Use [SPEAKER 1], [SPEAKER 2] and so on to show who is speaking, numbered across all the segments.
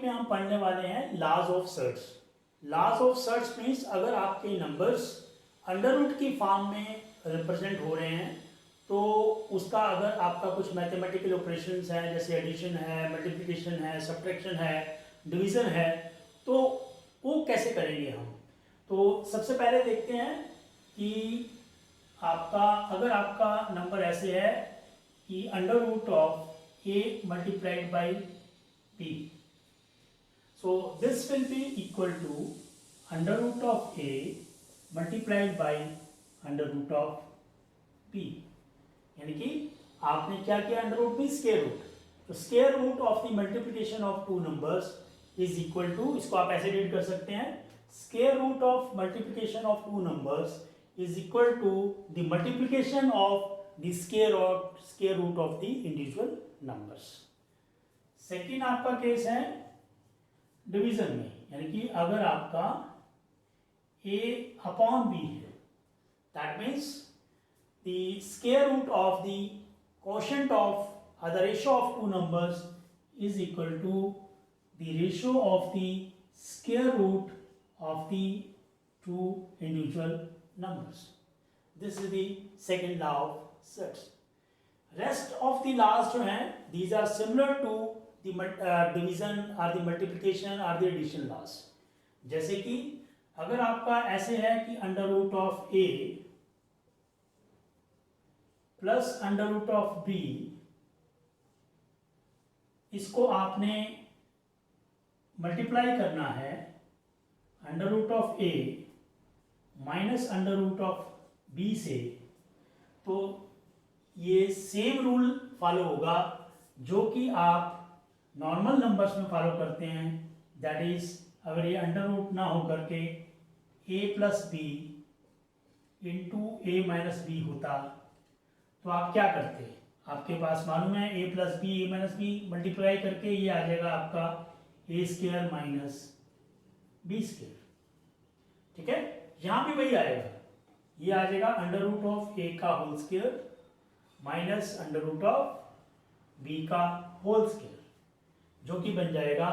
[SPEAKER 1] में हम पढ़ने वाले हैं laws of surds. Laws of surds means अगर आपके नंबर्स अंडर रूट की फॉर्म में रिप्रेजेंट हो रहे हैं तो उसका अगर आपका कुछ मैथमेटिकल ऑपरेशंस है जैसे एडिशन है, मल्टीप्लिकेशन है, सब्ट्रैक्शन है, डिवीज़न है, तो वो कैसे करेंगे हम। तो सबसे पहले देखते हैं कि अगर आपका नंबर ऐसे है कि under root of a multiplied by b, so this will be equal to under root of a multiplied by under root of b। यानी कि आपने क्या किया, अंडर रूट भी स्क्वायर रूट, तो square root of the multiplication of two numbers is equal to, इसको आप ऐसे रीड कर सकते हैं, square root of multiplication of two numbers is equal to the multiplication of the square root of the individual numbers. Second आपका case है division में, यानी कि अगर आपका a अपॉन b है, that means the square root of the quotient of the ratio of two numbers is equal to the ratio of the square root of the two individual numbers. This is the second law of search. Rest of the laws जो हैं these are similar to the division or the multiplication or the addition laws। जैसे कि अगर आपका ऐसे है कि under root of a plus under root of b, इसको आपने मल्टीप्लाई करना है under root of a minus under root of b से, तो ये सेम रूल फॉलो होगा जो कि आप नॉर्मल नंबर्स में फॉलो करते हैं। दैट इज अगर ये अंडर रूट ना हो करके ए प्लस बी इंटू ए माइनस बी होता तो आप क्या करते, आपके पास मालूम है a plus b, a minus b multiply करके ये आ जाएगा आपका a square minus b square. ठीक है, यहां भी वही आएगा, ये आ जाएगा अंडर रूट ऑफ ए का whole square minus under root of b का होल स्क्वायर, जो कि बन जाएगा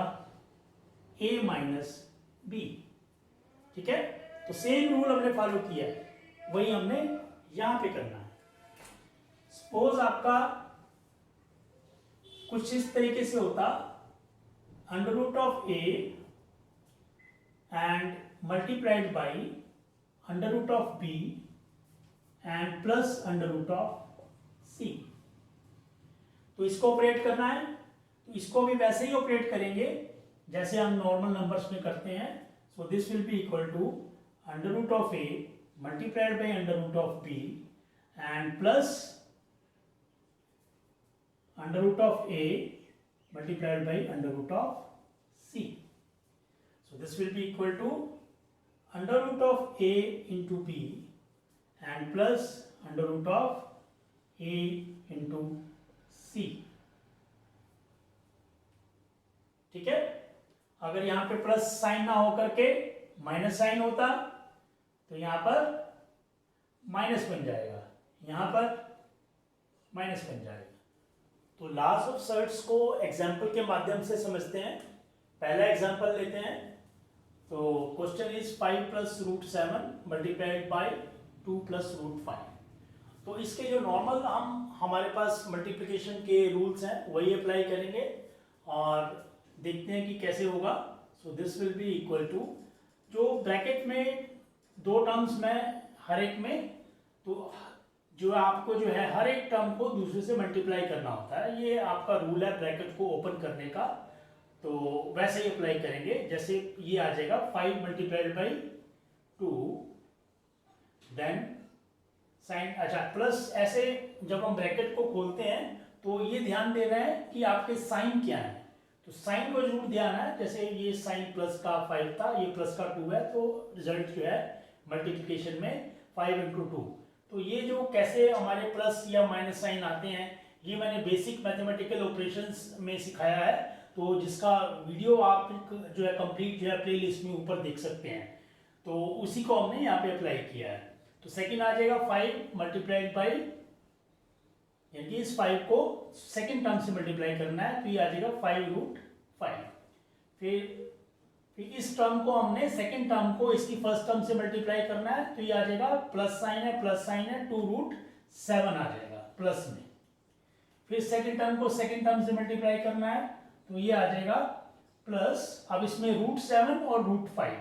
[SPEAKER 1] a माइनस बी। ठीक है, तो सेम रूल हमने फॉलो किया है, वही हमने यहां पे करना है। सपोज आपका कुछ इस तरीके से होता, under root of a and multiplied by under root of b and plus under root of c. तो इसको ऑपरेट करना है, तो इसको भी वैसे ही ऑपरेट करेंगे जैसे हम नॉर्मल नंबर्स में करते हैं। So this will be equal to under root of a multiplied by under root of b and plus under root of a multiplied by under root of c. So this will be equal to under root of a into b and plus under root of a into c। ठीक है, अगर यहां पे plus sign ना हो करके minus sign होता तो यहां पर माइनस बन जाएगा, यहां पर माइनस बन जाएगा। तो लॉज ऑफ सर्च को एग्जाम्पल के माध्यम से समझते हैं। पहला एग्जाम्पल लेते हैं, तो question is 5 plus root 7 multiplied by 2 plus root 5। तो इसके जो नॉर्मल हमारे पास मल्टीप्लिकेशन के रूल्स हैं वही अप्लाई करेंगे और देखते हैं कि कैसे होगा। So this will be equal to, जो ब्रैकेट में दो टर्म्स में हर एक में, तो जो आपको जो है हर एक टर्म को दूसरे से मल्टीप्लाई करना होता है, ये आपका रूल है ब्रैकेट को ओपन करने का। तो वैसे ही अप्लाई करेंगे, जैसे ये आ जाएगा 5 मल्टीप्लाइड बाई 2 देन साइन, अच्छा प्लस, ऐसे जब हम ब्रैकेट को खोलते हैं तो ये ध्यान देना है कि आपके साइन क्या है, तो साइन को जरूर ध्यान है। जैसे ये साइन प्लस का 5 था, ये प्लस का 2 है, तो रिजल्ट जो है मल्टीप्लिकेशन में 5 इंटू 2। तो ये जो कैसे हमारे प्लस या माइनस साइन आते हैं, ये मैंने बेसिक मैथमेटिकल ऑपरेशंस में सिखाया है, तो जिसका वीडियो आप जो है कंप्लीट जो है प्लेलिस्ट में ऊपर देख सकते हैं। तो उसी को हमने यहाँ पे अप्लाई किया है। तो सेकंड आ जाएगा 5 मल्टीप्लाइड बाई, यानी इस 5 को सेकंड टर्म से मल्टीप्लाई करना है, तो ये आ जाएगा 5 रूट 5। फिर इस टर्म को हमने सेकंड टर्म को इसकी फर्स्ट टर्म से मल्टीप्लाई करना है, तो ये आ जाएगा प्लस साइन है 2√7 आ जाएगा प्लस में। फिर सेकंड टर्म को सेकंड टर्म से मल्टीप्लाई करना है, तो ये आ जाएगा प्लस, अब इसमें √7 और √5,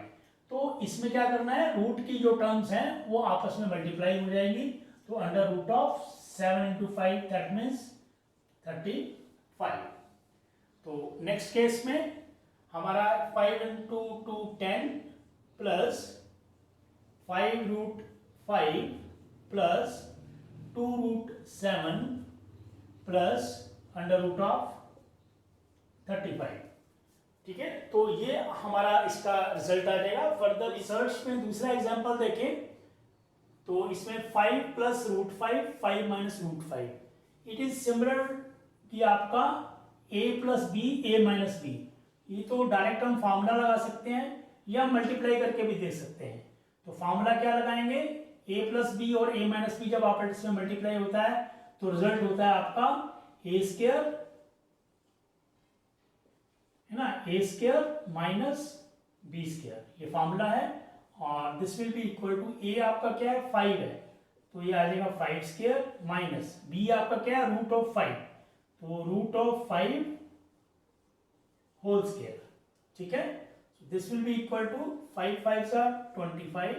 [SPEAKER 1] तो इसमें क्या करना है, रूट की जो टर्म्स हैं वो आपस में मल्टीप्लाई हो जाएगी, तो √7 × 5 दैट मीन्स 35। तो नेक्स्ट केस में हमारा 5 × 2 10 प्लस 5√5 प्लस 2√7 प्लस √35। ठीक है, तो ये हमारा इसका रिजल्ट आ जाएगा। फर्दर रिसर्च में दूसरा एग्जांपल देखें, तो इसमें 5 + √5 5 - √5, इट इज सिमिलर कि आपका a + b a - b। ये तो डायरेक्ट हम फार्मूला लगा सकते हैं या मल्टीप्लाई करके भी दे सकते हैं। तो फार्मूला क्या लगाएंगे, a + b और a - b जब आपस में मल्टीप्लाई होता है तो रिजल्ट होता है आपका a² है ना, a² - b², ये फार्मूला है। और this will be equal to a आपका क्या है 5 है, तो ये आ जाएगा 5² माइनस b आपका क्या है √5, तो √5 होल स्क्वायर। ठीक है, this will be equal to 5 × 5 = 25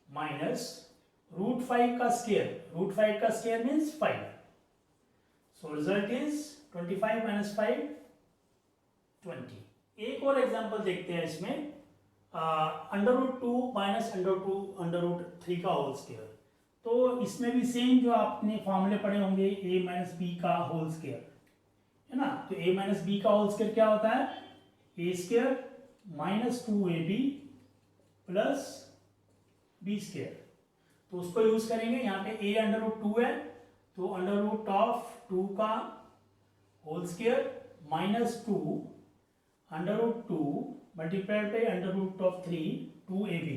[SPEAKER 1] minus √5 का square means 5, so result is 25 - 5 20। एक और एग्जांपल देखते हैं इसमें, √2 - √3 का होल स्क्वायर। तो इसमें भी सेम जो आपने फॉर्मूले पढ़े होंगे a - b का होल स्क्वायर है ना, तो a - b का होल स्क्वायर क्या होता है, a² - 2ab प्लस b²। तो उसको यूज करेंगे, यहाँ पे a √2 है, तो √2 का whole square minus 2 √2 multiplied by √3 2ab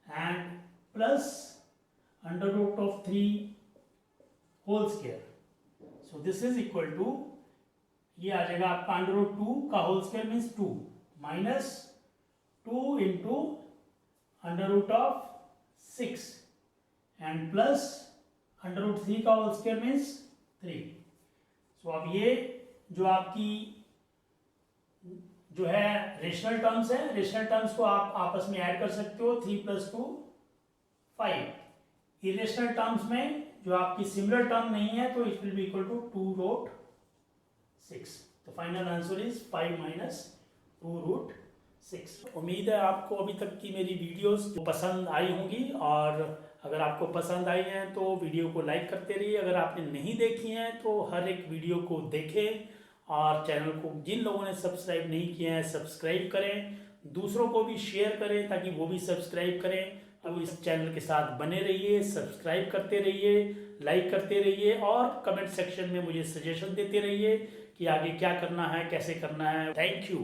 [SPEAKER 1] and plus √3 whole square. So this is equal to, ये आ जाएगा आपका √2 का whole square means 2 minus 2 into √6 and plus √3 का होल स्क्वायर मीन्स 3। सो अब ये जो आपकी जो है रेशनल टर्म्स है, रेशनल टर्म्स को आप आपस में ऐड कर सकते हो, 3 + 2 5। इरेशनल टर्म्स में जो आपकी सिमिलर टर्म नहीं है तो it will be equal to 2√6। तो फाइनल आंसर इज 5 - 2√6। उम्मीद है आपको अभी तक की मेरी वीडियोस पसंद आई होंगी, और अगर आपको पसंद आई हैं तो वीडियो को लाइक करते रहिए। अगर आपने नहीं देखी हैं तो हर एक वीडियो को देखें, और चैनल को जिन लोगों ने सब्सक्राइब नहीं किया है सब्सक्राइब करें, दूसरों को भी शेयर करें ताकि वो भी सब्सक्राइब करें। तो इस चैनल के साथ बने रहिए, सब्सक्राइब करते रहिए, लाइक करते रहिए, और कमेंट सेक्शन में मुझे सजेशन देते रहिए कि आगे क्या करना है, कैसे करना है। Thank you.